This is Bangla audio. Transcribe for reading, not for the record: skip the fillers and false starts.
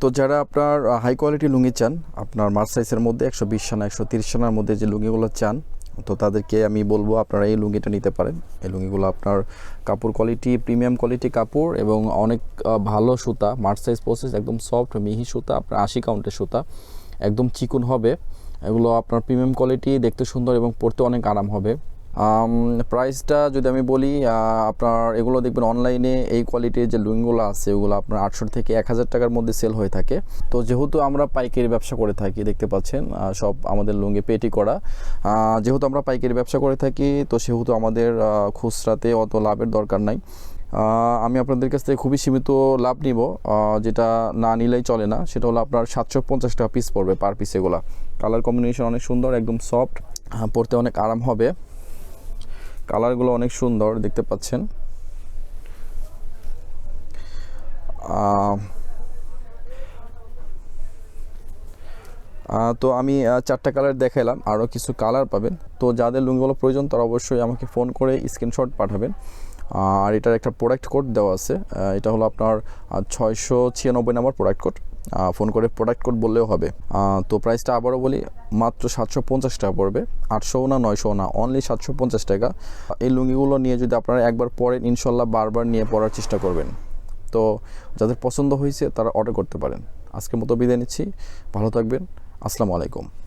তো যারা আপনার হাই কোয়ালিটি লুঙ্গি চান, আপনার মার্চ সাইজের মধ্যে 120 সানা 130 সানার মধ্যে যে লুঙ্গিগুলো চান, তো তাদেরকে আমি বলবো আপনারা এই লুঙ্গিটা নিতে পারেন। এই লুঙ্গিগুলো আপনার কাপড় কোয়ালিটি প্রিমিয়াম কোয়ালিটি কাপড় এবং অনেক ভালো সুতা, মার্চ সাইজ প্রসেস, একদম সফট মিহি সুতা, আপনার 80 কাউন্টের সুতা, একদম চিকন হবে। এগুলো আপনার প্রিমিয়াম কোয়ালিটি, দেখতে সুন্দর এবং পরতে অনেক আরাম হবে। প্রাইসটা যদি আমি বলি, আপনার এগুলো দেখবেন অনলাইনে এই কোয়ালিটির যে লুঙ্গিগুলো আছে ওগুলো আপনার 800 থেকে 1000 টাকার মধ্যে সেল হয়ে থাকে। তো যেহেতু আমরা পাইকারি ব্যবসা করে থাকি, দেখতে পাচ্ছেন সব আমাদের লুঙ্গি পেটি করা, যেহেতু আমরা পাইকারি ব্যবসা করে থাকি তো সেহেতু আমাদের খুচরাতে অত লাভের দরকার নাই। আমি আপনাদের কাছ থেকে খুবই সীমিত লাভ নিব, যেটা না নিলেই চলে না। সেটা হলো আপনার 750 টাকা পিস পড়বে পার পিস। এগুলা কালার কম্বিনেশন অনেক সুন্দর, একদম সফট, পরতে অনেক আরাম হবে। কালারগুলো অনেক সুন্দর দেখতে পাচ্ছেন। তো আমি 4টা কালার দেখাইলাম, আরও কিছু কালার পাবেন। তো যাদের লুঙ্গিগুলো প্রয়োজন তারা অবশ্যই আমাকে ফোন করে স্ক্রিনশট পাঠাবেন। আর এটার একটা প্রোডাক্ট কোড দেওয়া আছে, এটা হলো আপনার 696 নম্বর প্রোডাক্ট কোড। ফোন করে প্রোডাক্ট কোড বললেও হবে। তো প্রাইসটা আবারও বলি, মাত্র 750 টাকা পড়বে, 800 না 900 না, অনলি 750 টাকা। এই লুঙ্গিগুলো নিয়ে যদি আপনারা একবার পরেন ইনশাল্লাহ বারবার নিয়ে পরার চেষ্টা করবেন। তো যাদের পছন্দ হয়েছে তারা অর্ডার করতে পারেন। আজকের মতো বিদায় নিচ্ছি, ভালো থাকবেন, আসসালামু আলাইকুম।